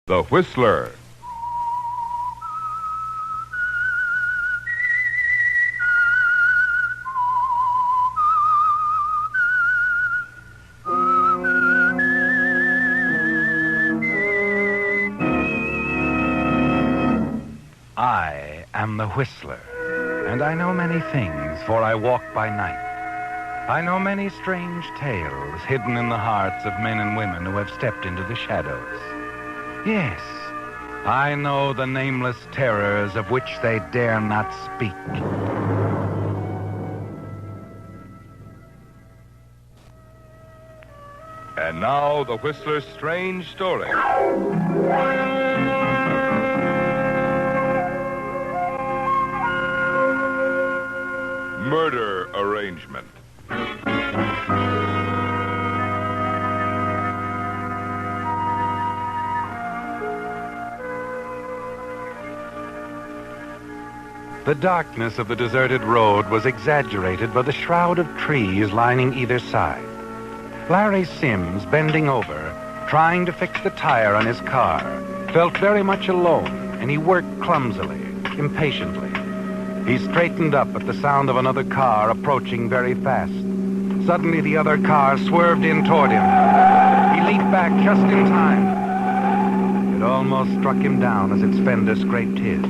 The Whistler. I am the Whistler, and I know many things, for I walk by night. I know many strange tales hidden in the hearts of men and women who have stepped into the shadows. Yes, I know the nameless terrors of which they dare not speak. And now, the Whistler's strange story. Murder arrangement. The darkness of the deserted road was exaggerated by the shroud of trees lining either side. Larry Sims, bending over, trying to fix the tire on his car, felt very much alone, and he worked clumsily, impatiently. He straightened up at the sound of another car approaching very fast. Suddenly, the other car swerved in toward him. He leaped back just in time. It almost struck him down as its fender scraped his.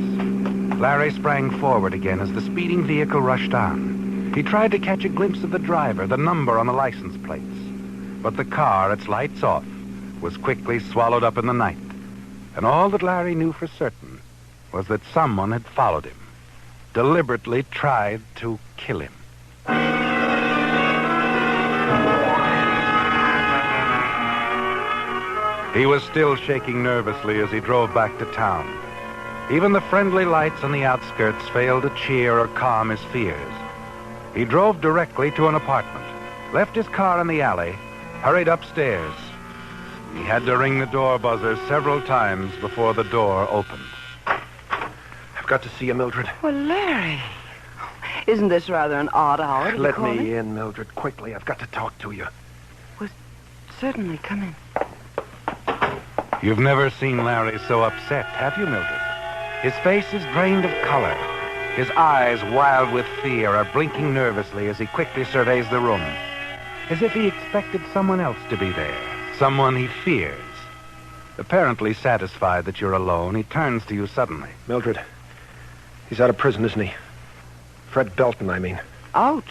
Larry sprang forward again as the speeding vehicle rushed on. He tried to catch a glimpse of the driver, the number on the license plates. But the car, its lights off, was quickly swallowed up in the night. And all that Larry knew for certain was that someone had followed him, deliberately tried to kill him. He was still shaking nervously as he drove back to town. Even the friendly lights on the outskirts failed to cheer or calm his fears. He drove directly to an apartment, left his car in the alley, hurried upstairs. He had to ring the door buzzer several times before the door opened. I've got to see you, Mildred. Well, Larry, isn't this rather an odd hour to be Let calling? me in, Mildred, quickly. I've got to talk to you. Well, certainly, come in. You've never seen Larry so upset, have you, Mildred? His face is drained of color. His eyes, wild with fear, are blinking nervously as he quickly surveys the room, as if he expected someone else to be there, someone he fears. Apparently satisfied that you're alone, he turns to you suddenly. Mildred, he's out of prison, isn't he? Fred Belton, I mean. Out?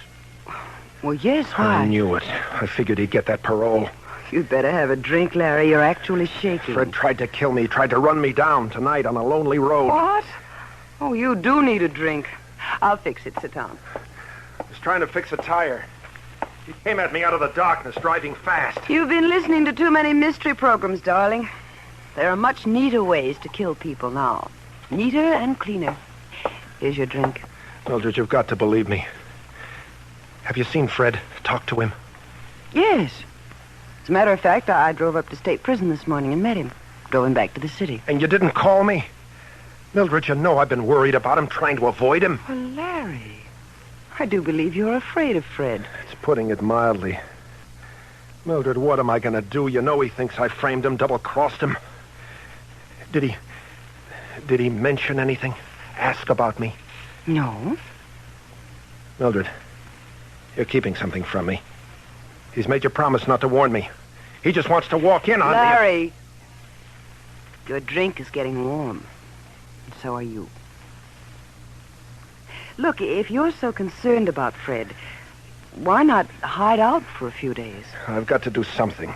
Well, yes, why? I knew it. I figured he'd get that parole. You'd better have a drink, Larry. You're actually shaking. Fred tried to kill me, tried to run me down tonight on a lonely road. What? Oh, you do need a drink. I'll fix it. Sit down. I was trying to fix a tire. He came at me out of the darkness, driving fast. You've been listening to too many mystery programs, darling. There are much neater ways to kill people now. Neater and cleaner. Here's your drink. Mildred, you've got to believe me. Have you seen Fred? Talk to him? Yes. As a matter of fact, I drove up to state prison this morning and met him, going back to the city. And you didn't call me? Mildred, you know I've been worried about him, trying to avoid him. Well, Larry, I do believe you're afraid of Fred. It's putting it mildly. Mildred, what am I going to do? You know he thinks I framed him, double-crossed him. Did he mention anything? Ask about me? No. Mildred, you're keeping something from me. He's made you promise not to warn me. He just wants to walk in on me. Larry, your drink is getting warm. And so are you. Look, if you're so concerned about Fred, why not hide out for a few days? I've got to do something.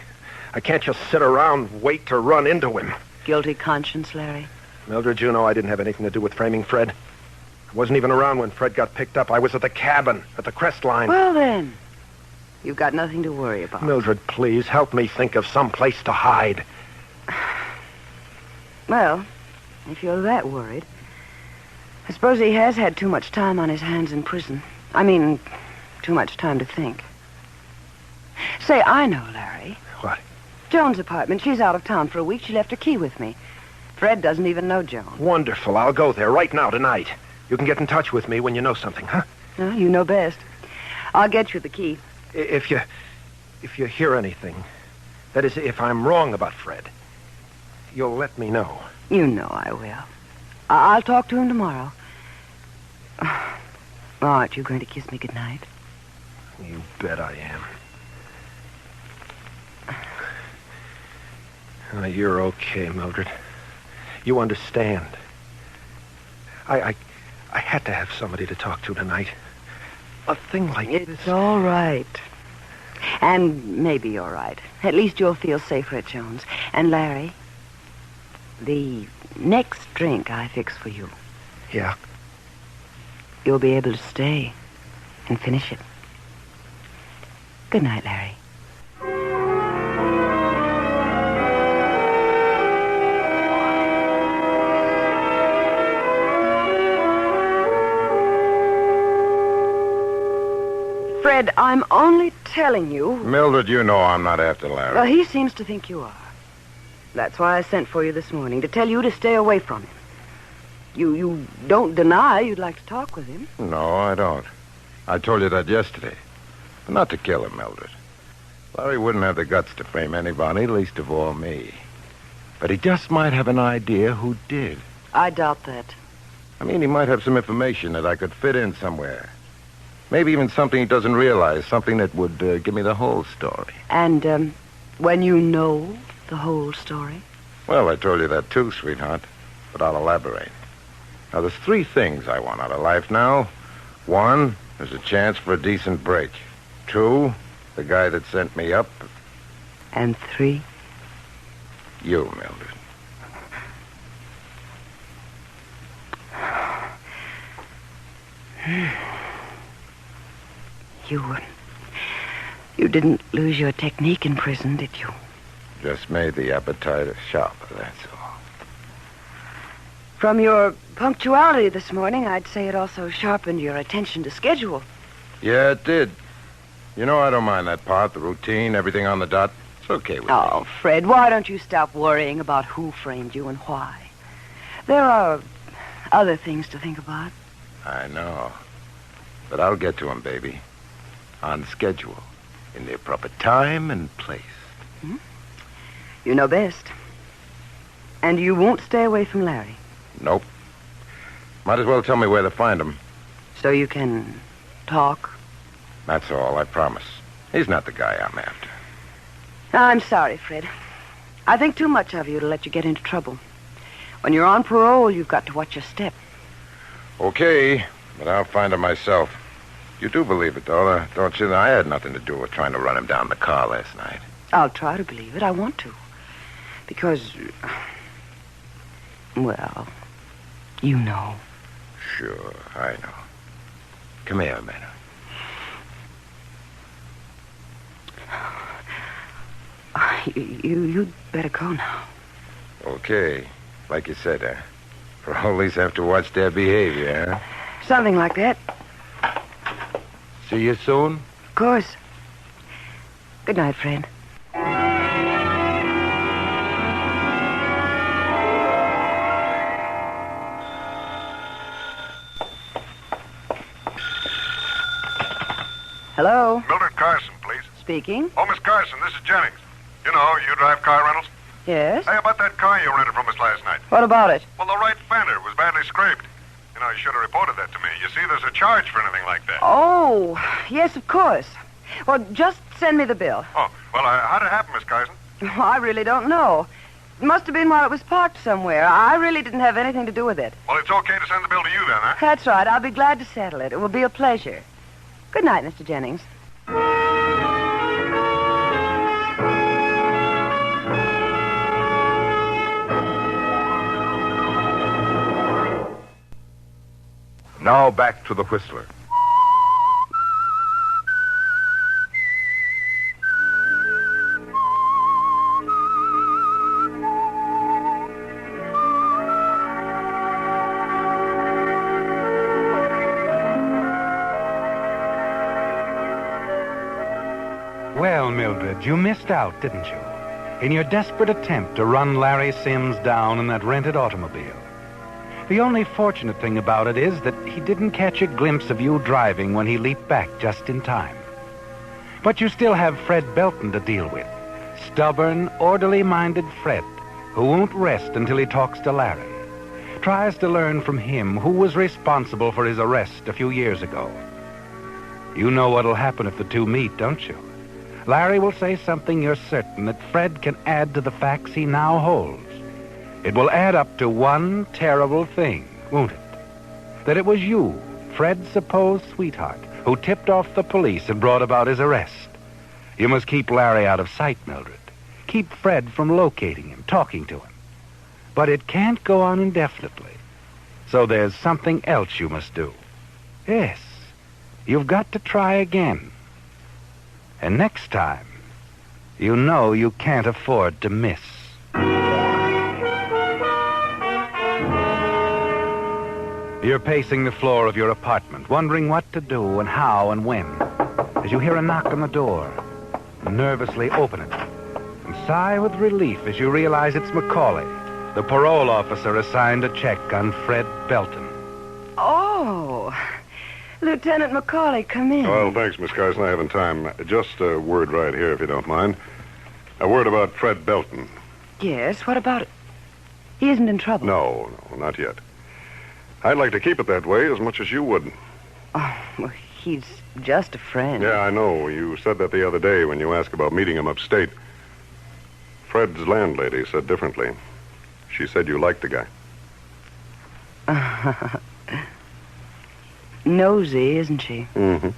I can't just sit around and wait to run into him. Guilty conscience, Larry? Mildred, you know I didn't have anything to do with framing Fred. I wasn't even around when Fred got picked up. I was at the cabin, at the Crest Line. Well, then, you've got nothing to worry about. Mildred, please, help me think of some place to hide. Well, if you're that worried, I suppose he has had too much time on his hands in prison. I mean, too much time to think. Say, I know, Larry. What? Joan's apartment. She's out of town for a week. She left her key with me. Fred doesn't even know Joan. Wonderful. I'll go there right now, tonight. You can get in touch with me when you know something, huh? Well, you know best. I'll get you the key. If you hear anything, that is, if I'm wrong about Fred, you'll let me know. You know I will. I'll talk to him tomorrow. Aren't you going to kiss me goodnight? You bet I am. You're okay, Mildred. You understand. I had to have somebody to talk to tonight. A thing like this. It's all right. And maybe you're right. At least you'll feel safer at Jones. And Larry, the next drink I fix for you, Yeah? you'll be able to stay and finish it. Good night, Larry. Fred, I'm only telling you. Mildred, you know I'm not after Larry. Well, he seems to think you are. That's why I sent for you this morning, to tell you to stay away from him. You don't deny you'd like to talk with him. No, I don't. I told you that yesterday. But not to kill him, Mildred. Larry wouldn't have the guts to frame anybody, least of all me. But he just might have an idea who did. I doubt that. I mean, he might have some information that I could fit in somewhere. Maybe even something he doesn't realize, something that would give me the whole story. And, when you know the whole story? Well, I told you that too, sweetheart. But I'll elaborate. Now, there's 3 things I want out of life now. 1, there's a chance for a decent break. 2, the guy that sent me up. And 3? You, Mildred. You didn't lose your technique in prison, did you? Just made the appetite sharper, that's all. From your punctuality this morning, I'd say it also sharpened your attention to schedule. Yeah, it did. You know, I don't mind that part, the routine, everything on the dot. It's okay with me. Oh, Fred, why don't you stop worrying about who framed you and why? There are other things to think about. I know. But I'll get to him, baby. On schedule. In the proper time and place. You know best. And you won't stay away from Larry. Nope. Might as well tell me where to find him. So you can talk? That's all, I promise. He's not the guy I'm after. I'm sorry, Fred. I think too much of you to let you get into trouble. When you're on parole, you've got to watch your step. Okay, but I'll find him myself. You do believe it, though, don't you? I had nothing to do with trying to run him down in the car last night. I'll try to believe it. I want to. Because, well, you know. Sure, I know. Come here a minute. You'd better go now. Okay. Like you said, parolees have to watch their behavior, huh? Something like that. See you soon? Of course. Good night, Fred. Hello? Mildred Carson, please. Speaking. Oh, Miss Carson, this is Jennings. You know, you drive car rentals. Yes? Hey, about that car you rented from us last night. What about it? Well, the right fender was badly scraped. You know, you should have reported that to me. You see, there's a charge for anything like that. Oh, yes, of course. Well, just send me the bill. Oh, well, how'd it happen, Miss Carson? I really don't know. It must have been while it was parked somewhere. I really didn't have anything to do with it. Well, it's okay to send the bill to you then, huh? That's right. I'll be glad to settle it. It will be a pleasure. Good night, Mr. Jennings. Now back to the Whistler. Well, Mildred, you missed out, didn't you? In your desperate attempt to run Larry Sims down in that rented automobile. The only fortunate thing about it is that he didn't catch a glimpse of you driving when he leaped back just in time. But you still have Fred Belton to deal with. Stubborn, orderly-minded Fred, who won't rest until he talks to Larry. Tries to learn from him who was responsible for his arrest a few years ago. You know what'll happen if the two meet, don't you? Larry will say something you're certain that Fred can add to the facts he now holds. It will add up to one terrible thing, won't it? That it was you, Fred's supposed sweetheart, who tipped off the police and brought about his arrest. You must keep Larry out of sight, Mildred. Keep Fred from locating him, talking to him. But it can't go on indefinitely. So there's something else you must do. Yes, you've got to try again. And next time, you know you can't afford to miss. You're pacing the floor of your apartment, wondering what to do and how and when, as you hear a knock on the door. Nervously open it, and sigh with relief as you realize it's Macaulay, the parole officer assigned to check on Fred Belton. Oh, Lieutenant Macaulay, come in. Well, thanks, Miss Carson. I haven't time. Just a word right here, if you don't mind. A word about Fred Belton. Yes, what about it? He isn't in trouble. No, not yet. I'd like to keep it that way as much as you would. Oh, well, he's just a friend. Yeah, I know. You said that the other day when you asked about meeting him upstate. Fred's landlady said differently. She said you liked the guy. Nosy, isn't she? Mm-hmm.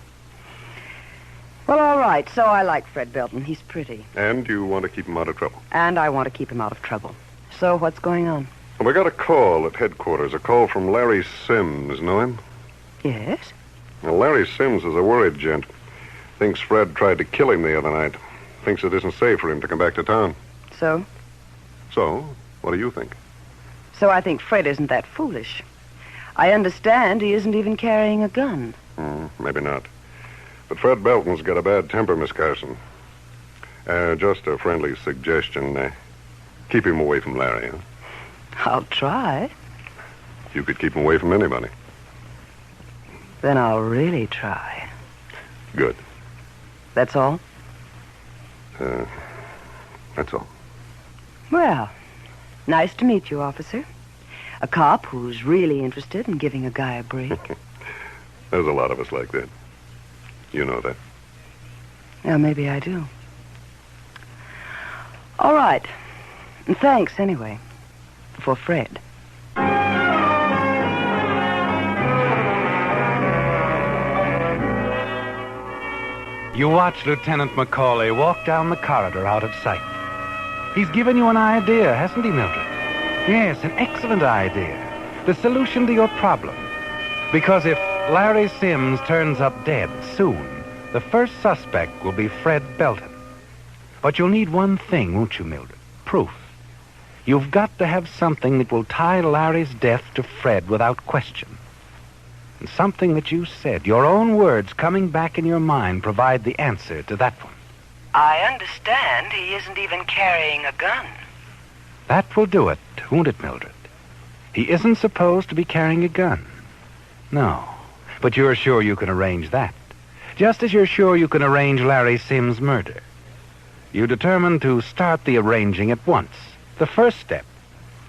Well, all right. So I like Fred Belton. He's pretty. And you want to keep him out of trouble. And I want to keep him out of trouble. So what's going on? Well, we got a call at headquarters. A call from Larry Sims. Know him? Yes? Well, Larry Sims is a worried gent. Thinks Fred tried to kill him the other night. Thinks it isn't safe for him to come back to town. So? So, what do you think? So I think Fred isn't that foolish. I understand he isn't even carrying a gun. Maybe not. But Fred Belton's got a bad temper, Miss Carson. Just a friendly suggestion. Keep him away from Larry, huh? I'll try. You could keep him away from anybody. Then I'll really try. Good. That's all? That's all. Well, nice to meet you, officer. A cop who's really interested in giving a guy a break. There's a lot of us like that. You know that. Well, maybe I do. All right. And thanks, anyway. For Fred. You watch Lieutenant Macaulay walk down the corridor out of sight. He's given you an idea, hasn't he, Mildred? Yes, an excellent idea. The solution to your problem. Because if Larry Sims turns up dead soon, the first suspect will be Fred Belton. But you'll need one thing, won't you, Mildred? Proof. You've got to have something that will tie Larry's death to Fred without question. And something that you said, your own words coming back in your mind, provide the answer to that one. I understand he isn't even carrying a gun. That will do it, won't it, Mildred? He isn't supposed to be carrying a gun. No, but you're sure you can arrange that. Just as you're sure you can arrange Larry Sims' murder. You determined to start the arranging at once. The first step,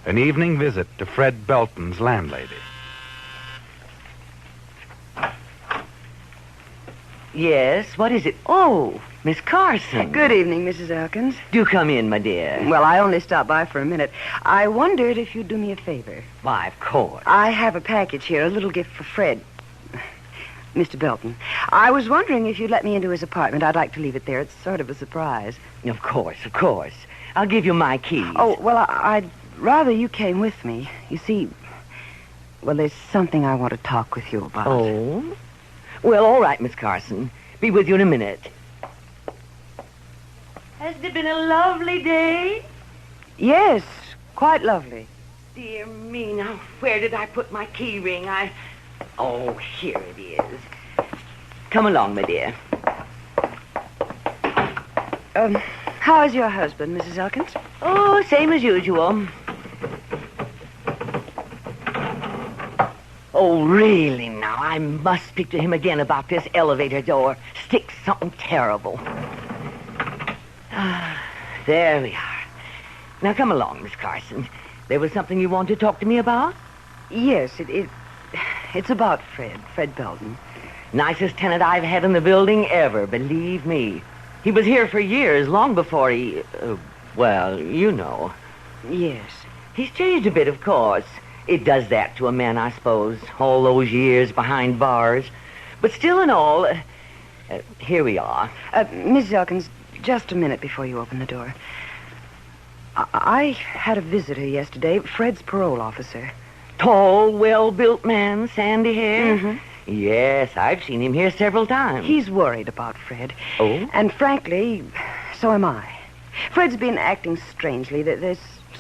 an evening visit to Fred Belton's landlady. Yes, what is it? Oh, Miss Carson. Good evening, Mrs. Elkins. Do come in, my dear. Well, I only stopped by for a minute. I wondered if you'd do me a favor. Why, of course. I have a package here, a little gift for Fred. Mr. Belton. I was wondering if you'd let me into his apartment. I'd like to leave it there. It's sort of a surprise. Of course, of course. I'll give you my keys. Oh, well, I'd rather you came with me. You see, well, there's something I want to talk with you about. Oh? Well, all right, Miss Carson. Be with you in a minute. Has it been a lovely day? Yes, quite lovely. Dear me, now, where did I put my key ring? Oh, here it is. Come along, my dear. How is your husband, Mrs. Elkins? Oh, same as usual. Oh, really, now, I must speak to him again about this elevator door. Stick something terrible. There we are. Now, come along, Miss Carson. There was something you wanted to talk to me about? Yes, it's about Fred Belton. Nicest tenant I've had in the building ever, believe me. He was here for years, long before he... well, you know. Yes. He's changed a bit, of course. It does that to a man, I suppose. All those years behind bars. But still and all, here we are. Mrs. Elkins, just a minute before you open the door. I had a visitor yesterday, Fred's parole officer. Tall, well-built man, sandy hair? Mm-hmm. Yes, I've seen him here several times. He's worried about Fred. Oh? And frankly, so am I. Fred's been acting strangely. There's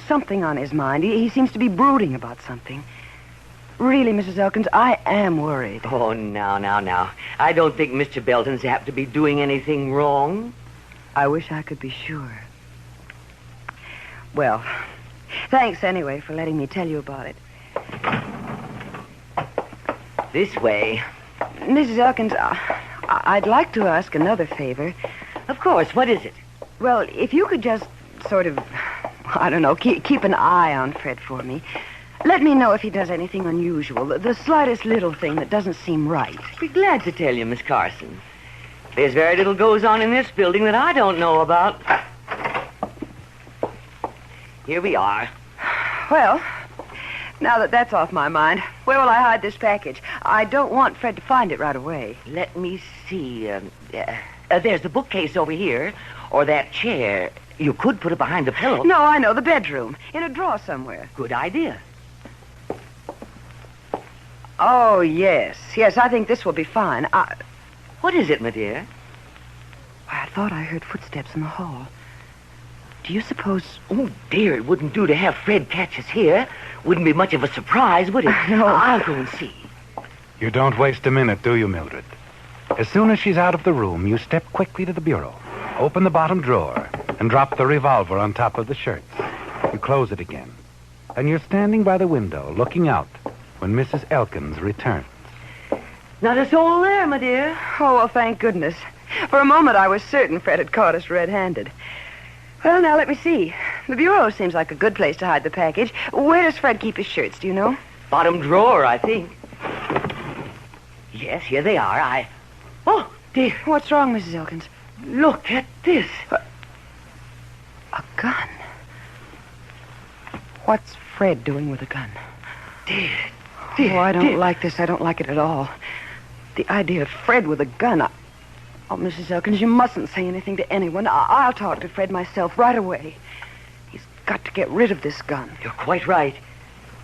something on his mind. He seems to be brooding about something. Really, Mrs. Elkins, I am worried. Oh, now. I don't think Mr. Belton's apt to be doing anything wrong. I wish I could be sure. Well, thanks anyway for letting me tell you about it. This way. Mrs. Elkins, I'd like to ask another favor. Of course, what is it? Well, if you could just sort of, I don't know, keep an eye on Fred for me. Let me know if he does anything unusual, the slightest little thing that doesn't seem right. Be glad to tell you, Miss Carson. There's very little goes on in this building that I don't know about. Here we are. Well, now that that's off my mind, where will I hide this package? I don't want Fred to find it right away. Let me see. There's the bookcase over here, or that chair. You could put it behind the pillow. No, I know, the bedroom, in a drawer somewhere. Good idea. Oh, yes, I think this will be fine. What is it, my dear? I thought I heard footsteps in the hall. Do you suppose... Oh, dear, it wouldn't do to have Fred catch us here. Wouldn't be much of a surprise, would it? No. I'll go and see. You don't waste a minute, do you, Mildred? As soon as she's out of the room, you step quickly to the bureau, open the bottom drawer, and drop the revolver on top of the shirts. You close it again. And you're standing by the window, looking out, when Mrs. Elkins returns. Not a soul there, my dear. Oh, well, thank goodness. For a moment, I was certain Fred had caught us red-handed. Well, now, let me see. The bureau seems like a good place to hide the package. Where does Fred keep his shirts, do you know? Bottom drawer, I think. Yes, here they are. Oh, dear. What's wrong, Mrs. Elkins? Look at this. A gun. What's Fred doing with a gun? Dear. Oh, I don't like this. I don't like it at all. The idea of Fred with a gun. Oh, Mrs. Elkins, you mustn't say anything to anyone. I'll talk to Fred myself right away. He's got to get rid of this gun. You're quite right.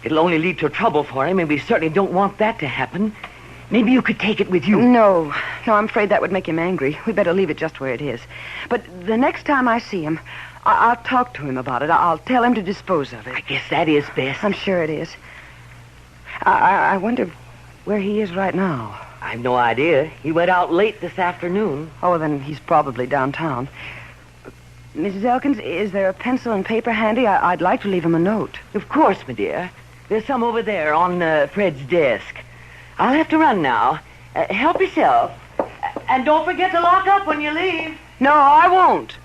It'll only lead to trouble for him, and we certainly don't want that to happen. Maybe you could take it with you. No, I'm afraid that would make him angry. We'd better leave it just where it is. But the next time I see him, I'll talk to him about it. I'll tell him to dispose of it. I guess that is best. I'm sure it is. I wonder where he is right now. I've no idea. He went out late this afternoon. Oh, then he's probably downtown. Mrs. Elkins, is there a pencil and paper handy? I'd like to leave him a note. Of course, my dear. There's some over there on Fred's desk. I'll have to run now. Help yourself. And don't forget to lock up when you leave. No, I won't.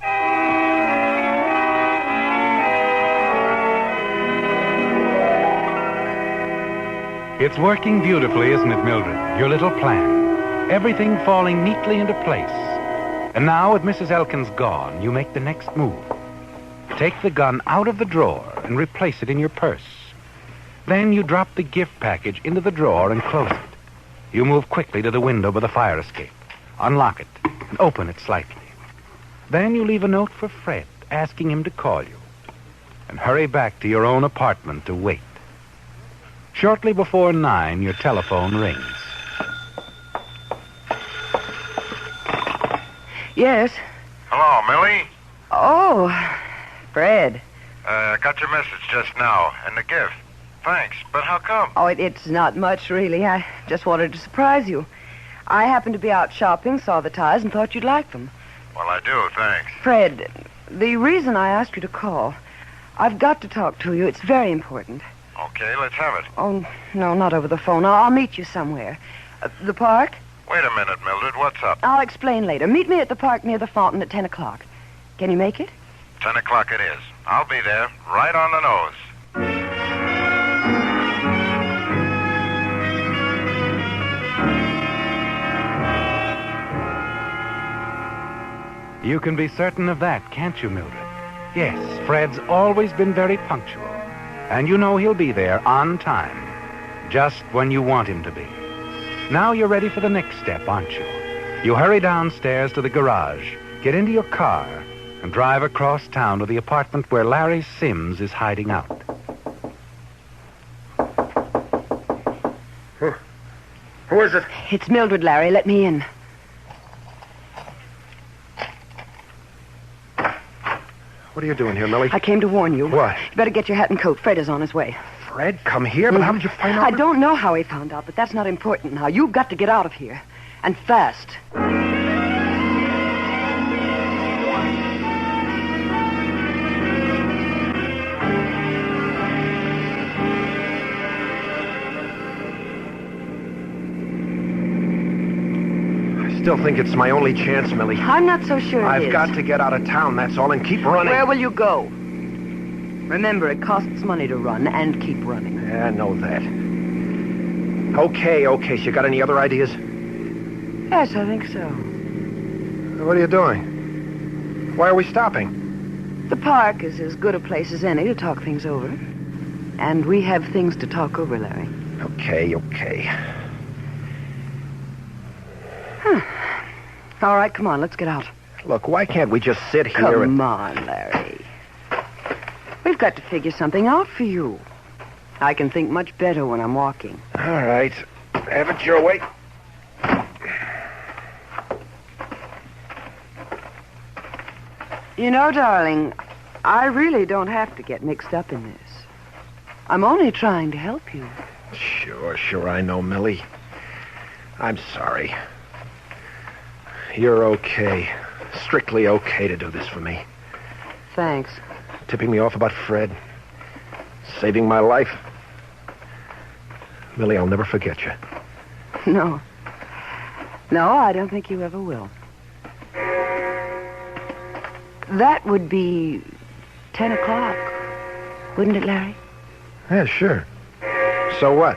It's working beautifully, isn't it, Mildred? Your little plan. Everything falling neatly into place. And now, with Mrs. Elkins gone, you make the next move. Take the gun out of the drawer and replace it in your purse. Then you drop the gift package into the drawer and close it. You move quickly to the window by the fire escape, unlock it, and open it slightly. Then you leave a note for Fred, asking him to call you, and hurry back to your own apartment to wait. Shortly before 9, your telephone rings. Yes. Hello, Millie. Oh, Fred. Got your message just now, and the gift. Thanks, but how come? Oh, it's not much, really. I just wanted to surprise you. I happened to be out shopping, saw the ties, and thought you'd like them. Well, I do, thanks. Fred, the reason I asked you to call, I've got to talk to you. It's very important. Okay, let's have it. Oh, no, not over the phone. I'll meet you somewhere. The park? Wait a minute, Mildred. What's up? I'll explain later. Meet me at the park near the fountain at 10 o'clock. Can you make it? 10 o'clock it is. I'll be there, right on the nose. You can be certain of that, can't you, Mildred? Yes, Fred's always been very punctual. And you know he'll be there on time, just when you want him to be. Now you're ready for the next step, aren't you? You hurry downstairs to the garage, get into your car, and drive across town to the apartment where Larry Sims is hiding out. Who is it? It's Mildred, Larry. Let me in. What are you doing here, Millie? I came to warn you. What? You better get your hat and coat. Fred is on his way. Fred, come here? But how did you find out? I don't know how he found out, but that's not important now. You've got to get out of here. And fast. I still think it's my only chance, Millie. I'm not so sure it is. I've got to get out of town, that's all, and keep running. Where will you go? Remember, it costs money to run and keep running. Yeah, I know that. Okay. So you got any other ideas? Yes, I think so. What are you doing? Why are we stopping? The park is as good a place as any to talk things over. And we have things to talk over, Larry. Okay. All right, come on, let's get out. Look, why can't we just sit here Come on, Larry. We've got to figure something out for you. I can think much better when I'm walking. All right. Have it your way. You know, darling, I really don't have to get mixed up in this. I'm only trying to help you. Sure, I know, Millie. I'm sorry. You're okay. Strictly okay to do this for me. Thanks. Tipping me off about Fred. Saving my life. Millie, I'll never forget you. No, I don't think you ever will. That would be 10 o'clock, wouldn't it, Larry? Yeah, sure. So what?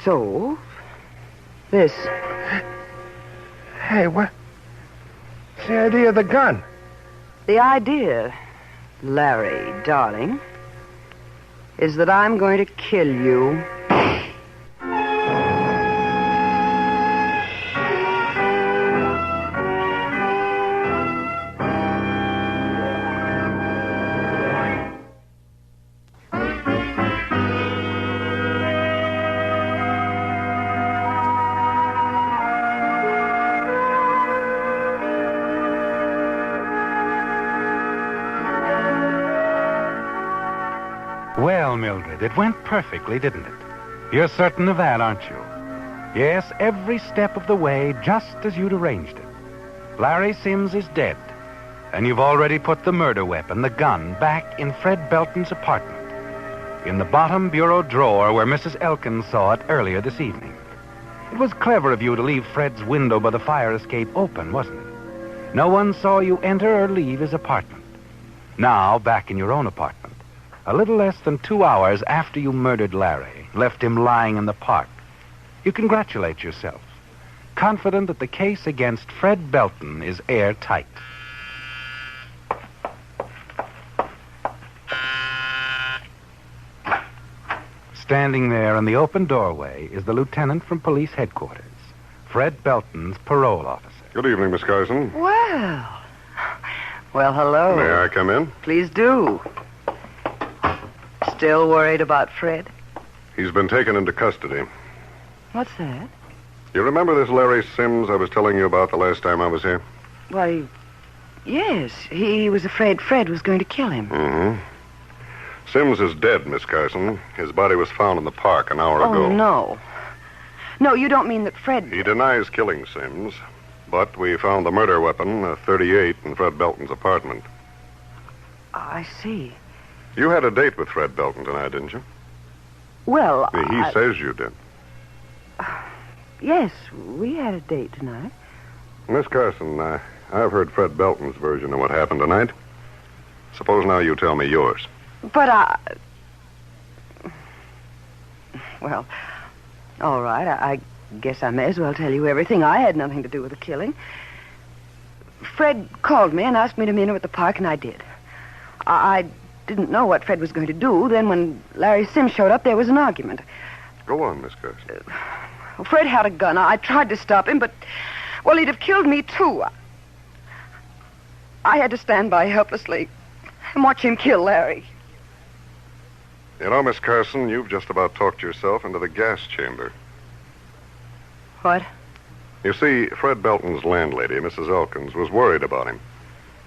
So, this. Hey, what's the idea of the gun? The idea, Larry, darling, is that I'm going to kill you. Well, Mildred, it went perfectly, didn't it? You're certain of that, aren't you? Yes, every step of the way, just as you'd arranged it. Larry Sims is dead, and you've already put the murder weapon, the gun, back in Fred Belton's apartment, in the bottom bureau drawer where Mrs. Elkins saw it earlier this evening. It was clever of you to leave Fred's window by the fire escape open, wasn't it? No one saw you enter or leave his apartment. Now, back in your own apartment, a little less than 2 hours after you murdered Larry, left him lying in the park, you congratulate yourself, confident that the case against Fred Belton is airtight. Standing there in the open doorway is the lieutenant from police headquarters, Fred Belton's parole officer. Good evening, Miss Carson. Well, hello. May I come in? Please do. Still worried about Fred? He's been taken into custody. What's that? You remember this Larry Sims I was telling you about the last time I was here? Why, yes. He was afraid Fred was going to kill him. Mm-hmm. Sims is dead, Miss Carson. His body was found in the park an hour ago. Oh, no. No, you don't mean that Fred... He denies killing Sims, but we found the murder weapon, a .38, in Fred Belton's apartment. I see. You had a date with Fred Belton tonight, didn't you? Well, He says you did. Yes, we had a date tonight. Miss Carson, I've heard Fred Belton's version of what happened tonight. Suppose now you tell me yours. But well, all right. I guess I may as well tell you everything. I had nothing to do with the killing. Fred called me and asked me to meet him at the park, and I did. I didn't know what Fred was going to do. Then when Larry Sims showed up, there was an argument. Go on, Miss Carson. Fred had a gun. I tried to stop him, but, well, he'd have killed me, too. I had to stand by helplessly and watch him kill Larry. You know, Miss Carson, you've just about talked yourself into the gas chamber. What? You see, Fred Belton's landlady, Mrs. Elkins, was worried about him.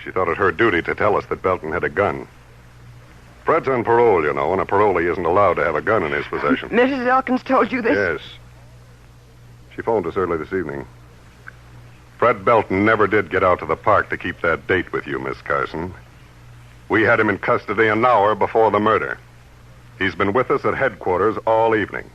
She thought it her duty to tell us that Belton had a gun. Fred's on parole, you know, and a parolee isn't allowed to have a gun in his possession. Mrs. Elkins told you this? Yes. She phoned us early this evening. Fred Belton never did get out to the park to keep that date with you, Miss Carson. We had him in custody an hour before the murder. He's been with us at headquarters all evening.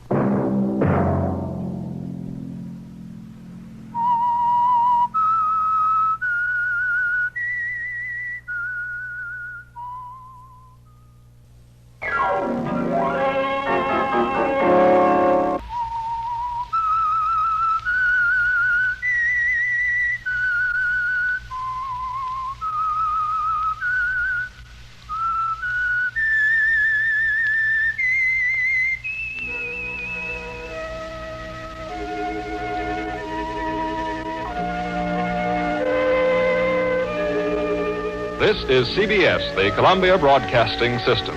This is CBS, the Columbia Broadcasting System.